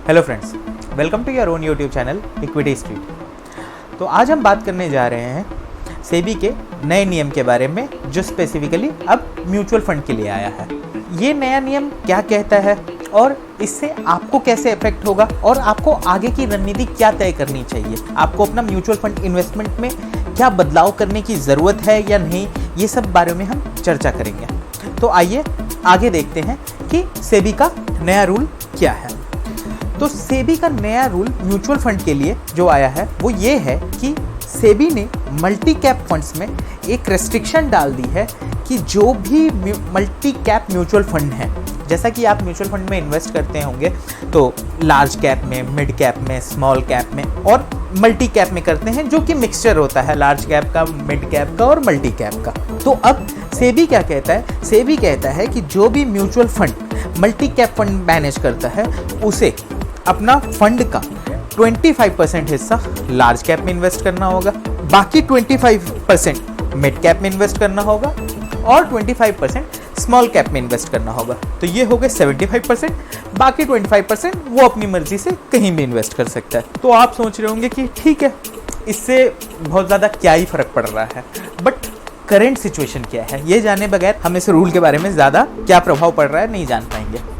Hello friends, welcome to your own YouTube channel Equity Street. तो आज हम बात करने जा रहे हैं सेबी के नए नियम के बारे में जो स्पेसिफिकली अब म्यूचुअल फंड के लिए आया है। ये नया नियम क्या कहता है और इससे आपको कैसे इफेक्ट होगा और आपको आगे की रणनीति क्या तय करनी चाहिए, आपको अपना म्यूचुअल फंड इन्वेस्टमेंट में क्या बदलाव करने की ज़रूरत है या नहीं, ये सब बारे में हम चर्चा करेंगे। तो आइए आगे देखते हैं कि सेबी का नया रूल क्या है। तो सेबी का नया रूल म्यूचुअल फंड के लिए जो आया है वो ये है कि सेबी ने मल्टी कैप फंड्स में एक रेस्ट्रिक्शन डाल दी है कि जो भी मल्टी कैप म्यूचुअल फंड है, जैसा कि आप म्यूचुअल फंड में इन्वेस्ट करते होंगे तो लार्ज कैप में, मिड कैप में, स्मॉल कैप में और मल्टी कैप में करते हैं, जो कि मिक्सचर होता है लार्ज कैप का, मिड कैप का और मल्टी कैप का। तो अब सेबी क्या कहता है? सेबी कहता है कि जो भी mutual fund multi cap fund manage करता है उसे अपना फंड का 25% हिस्सा लार्ज कैप में इन्वेस्ट करना होगा, बाकी 25% मिड कैप में इन्वेस्ट करना होगा और 25% स्मॉल कैप में इन्वेस्ट करना होगा। तो ये हो गए 75%, बाकी 25% वो अपनी मर्जी से कहीं भी इन्वेस्ट कर सकता है। तो आप सोच रहे होंगे कि ठीक है, इससे बहुत ज़्यादा क्या ही फ़र्क पड़ रहा है, बट करेंट सिचुएशन क्या है ये जाने बगैर हम इस रूल के बारे में ज़्यादा क्या प्रभाव पड़ रहा है नहीं जान पाएंगे।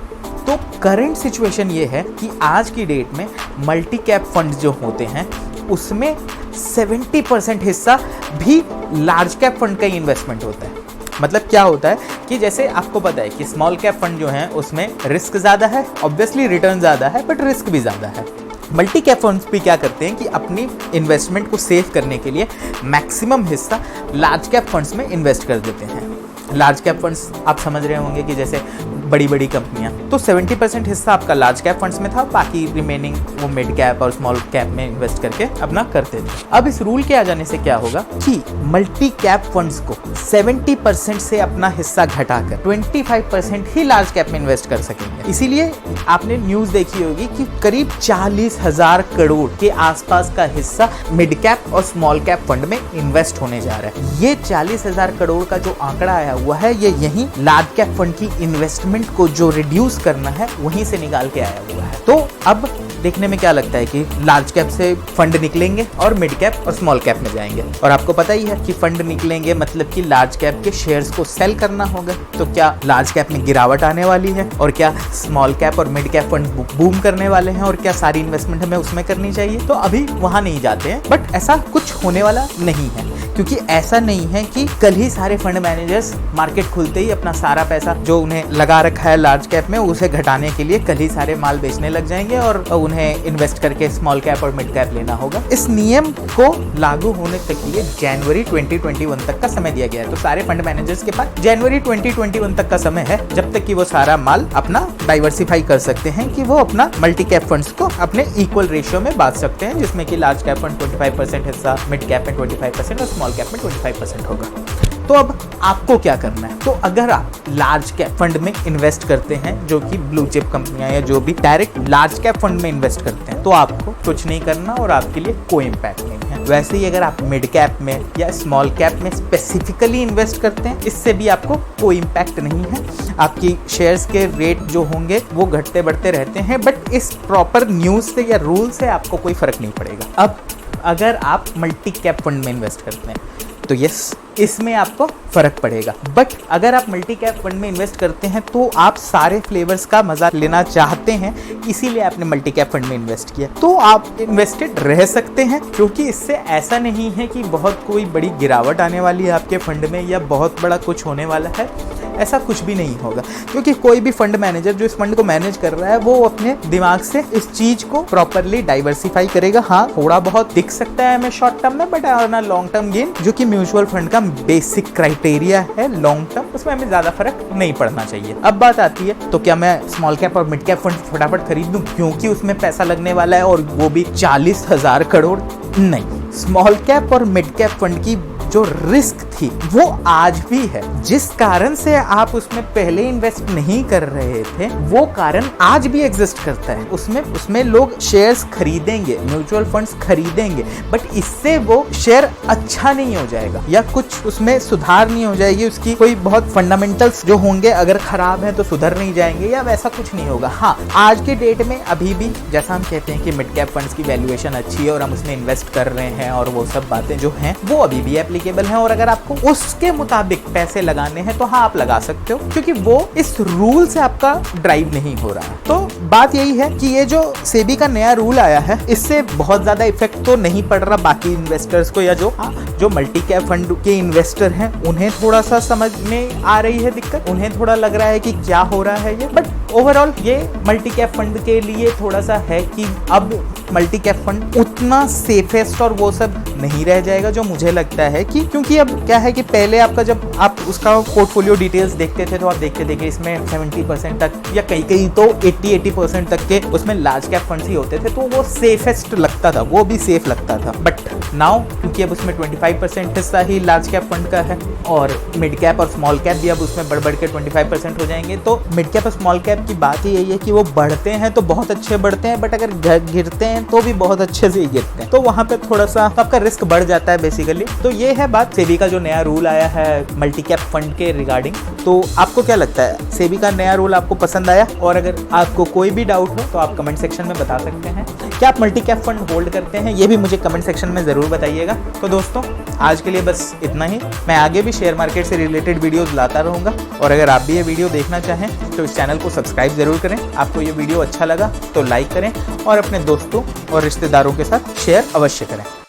तो करंट सिचुएशन ये है कि आज की डेट में मल्टी कैप फंड जो होते हैं उसमें 70% हिस्सा भी लार्ज कैप फंड का ही इन्वेस्टमेंट होता है। मतलब क्या होता है कि जैसे आपको पता है कि स्मॉल कैप फंड जो है उसमें रिस्क ज़्यादा है, ऑब्वियसली रिटर्न ज़्यादा है, बट रिस्क भी ज़्यादा है। मल्टी कैप फंड्स भी क्या करते हैं कि अपनी इन्वेस्टमेंट को सेव करने के लिए मैक्सिमम हिस्सा लार्ज कैप फंड्स में इन्वेस्ट कर देते हैं। लार्ज कैप फंड्स आप समझ रहे होंगे कि जैसे बड़ी बड़ी कंपनियां, तो 70% हिस्सा आपका लार्ज कैप फंड्स में था, बाकी रिमेनिंग वो मिड कैप और स्मॉल कैप में इन्वेस्ट करके अपना करते थे। अब इस रूल के आ जाने से क्या होगा कि मल्टी कैप फंड्स को 70% से अपना हिस्सा घटाकर 25% ही लार्ज कैप में इन्वेस्ट कर सकेंगे। इसीलिए आपने न्यूज देखी होगी कि करीब 40,000 करोड़ के आसपास का हिस्सा मिड कैप और स्मॉल कैप फंड में इन्वेस्ट होने जा रहा है। ये 40,000 करोड़ का जो आंकड़ा आया हुआ है ये यही लार्ज कैप फंड की इन्वेस्टमेंट को जो रिड्यूस करना है वहीं से निकाल के आया हुआ है। तो अब देखने में क्या लगता है कि लार्ज कैप से फंड निकलेंगे और मिड कैप और स्मॉल कैप में जाएंगे, और आपको पता ही है कि फंड निकलेंगे मतलब कि लार्ज कैप के शेयर्स को सेल करना होगा। तो क्या लार्ज कैप में गिरावट आने वाली है और क्या स्मॉल कैप और मिड कैप फंड बूम करने वाले हैं और क्या सारी इन्वेस्टमेंट हमें उसमें करनी चाहिए? तो अभी वहां नहीं जाते हैं, बट ऐसा कुछ होने वाला नहीं है, क्योंकि ऐसा नहीं है कि कल ही सारे फंड मैनेजर्स मार्केट खुलते ही अपना सारा पैसा जो उन्हें लगा रखा है लार्ज कैप में उसे घटाने के लिए कल ही सारे माल बेचने लग जाएंगे और उन्हें इन्वेस्ट करके स्मॉल कैप और मिड कैप लेना होगा। इस नियम को लागू होने तक के लिए जनवरी 2021 तक का समय दिया गया है। तो सारे फंड मैनेजर्स के पास जनवरी 2021 तक का समय है, जब तक कि वो सारा माल अपना डाइवर्सिफाई कर सकते हैं, कि वो अपना मल्टी कैप फंड्स को अपने इक्वल रेशियो में बांट सकते हैं, जिसमें कि लार्ज कैप फंड 25% हिस्सा, मिड कैप में 25% और स्मॉल कैप में 25% होगा। तो अब आपको क्या करना है? तो अगर आप लार्ज कैप फंड में इन्वेस्ट करते हैं, जो कि ब्लू चिप कंपनियां या जो भी डायरेक्ट लार्ज कैप फंड में इन्वेस्ट करते हैं, तो आपको कुछ नहीं करना और आपके लिए कोई इम्पैक्ट नहीं है। वैसे ही अगर आप मिड कैप में या स्मॉल कैप में स्पेसिफिकली इन्वेस्ट करते हैं, इससे भी आपको कोई इम्पैक्ट नहीं है। आपकी शेयर्स के रेट जो होंगे वो घटते बढ़ते रहते हैं, बट इस प्रॉपर न्यूज़ से या रूल से आपको कोई फर्क नहीं पड़ेगा। अब अगर आप मल्टी कैप फंड में इन्वेस्ट करते हैं तो यस, इसमें आपको फर्क पड़ेगा। बट अगर आप मल्टी कैप फंड में इन्वेस्ट करते हैं तो आप सारे फ्लेवर्स का मजा लेना चाहते हैं, इसीलिए आपने मल्टी कैप फंड में इन्वेस्ट किया, तो आप इन्वेस्टेड रह सकते हैं, क्योंकि इससे ऐसा नहीं है कि बहुत कोई बड़ी गिरावट आने वाली है आपके फंड में या बहुत बड़ा कुछ होने वाला है। ऐसा कुछ भी नहीं होगा, क्योंकि कोई भी फंड मैनेजर जो इस फंड को मैनेज कर रहा है वो अपने दिमाग से इस चीज को प्रॉपरली डाइवर्सिफाई करेगा। हाँ, थोड़ा बहुत दिख सकता है हमें शॉर्ट टर्म में, but on a long term gain, जो कि म्यूचुअल फंड का बेसिक क्राइटेरिया है लॉन्ग टर्म, उसमें हमें ज्यादा फर्क नहीं पड़ना चाहिए। अब बात आती है तो क्या मैं स्मॉल कैप और मिड कैप फंड फटाफट खरीद लूं क्योंकि उसमें पैसा लगने वाला है और वो भी 40,000 करोड़? नहीं, स्मॉल कैप और मिड कैप फंड की जो रिस्क थी वो आज भी है। जिस कारण से आप उसमें पहले इन्वेस्ट नहीं कर रहे थे वो कारण आज भी एग्जिस्ट करता है। उसमें लोग शेयर्स खरीदेंगे, म्यूचुअल फंड्स खरीदेंगे, बट इससे वो शेयर अच्छा नहीं हो जाएगा या कुछ उसमें सुधार नहीं हो जाएगी, उसकी कोई बहुत फंडामेंटल्स जो होंगे अगर खराब है तो सुधर नहीं जाएंगे या वैसा कुछ नहीं होगा। हाँ, आज के डेट में अभी भी जैसा हम कहते हैं कि मिड कैप फंड्स की वैल्यूएशन अच्छी है और हम उसमें इन्वेस्ट कर रहे हैं और वो सब बातें जो हैं वो अभी भी एप्लीकेबल हैं, और अगर आपको उसके मुताबिक पैसे लगाने हैं तो हाँ आप लगा सकते हो, क्योंकि वो इस रूल से आपका ड्राइव नहीं हो रहा। तो बात यही है कि ये जो सेबी का नया रूल आया है इससे बहुत ज्यादा इफेक्ट तो नहीं पड़ रहा बाकी इन्वेस्टर्स को, या जो मल्टी कैप फंड के इन्वेस्टर हैं उन्हें थोड़ा सा समझ में आ रही है दिक्कत, उन्हें थोड़ा लग रहा है कि क्या हो रहा है ये। बट ओवरऑल ये मल्टी कैप फंड के लिए थोड़ा सा है कि अब मल्टी कैप फंड उतना सेफेस्ट और वो सब नहीं रह जाएगा जो मुझे लगता है कि, क्योंकि अब क्या है कि पहले आपका जब आप उसका पोर्टफोलियो डिटेल्स देखते थे तो आप देखते थे कि इसमें 70% तक या कई तो 80% तक के उसमें लार्ज कैप फंड्स ही होते थे, तो वो सेफेस्ट लगता था, वो भी सेफ लगता था। बट नाउ क्योंकि अब उसमें 25% हिस्सा ही लार्ज कैप फंड का है और मिड कैप और स्मॉल कैप भी अब उसमें बढ़ के 25% हो जाएंगे, तो मिड कैप और स्मॉल कैप की बात ही यही है कि वो बढ़ते हैं तो बहुत अच्छे बढ़ते हैं, बट अगर गिरते हैं तो भी बहुत अच्छे से ही गिरते हैं, तो वहां पे थोड़ा सा आपका रिस्क बढ़ जाता है बेसिकली। तो ये है बात सेबी का जो नया रूल आया है मल्टी कैप फंड के रिगार्डिंग। तो आपको क्या लगता है, सेबी का नया रूल आपको पसंद आया? और अगर आपको कोई भी डाउट हो तो आप कमेंट सेक्शन में बता सकते हैं। क्या आप मल्टी कैप फंड होल्ड करते हैं, ये भी मुझे कमेंट सेक्शन में जरूर बताइएगा। तो दोस्तों आज के लिए बस इतना ही। मैं आगे भी शेयर मार्केट से रिलेटेड वीडियोस लाता रहूँगा, और अगर आप भी ये वीडियो देखना चाहें तो इस चैनल को सब्सक्राइब जरूर करें। आपको ये वीडियो अच्छा लगा तो लाइक करें और अपने दोस्तों और रिश्तेदारों के साथ शेयर अवश्य करें।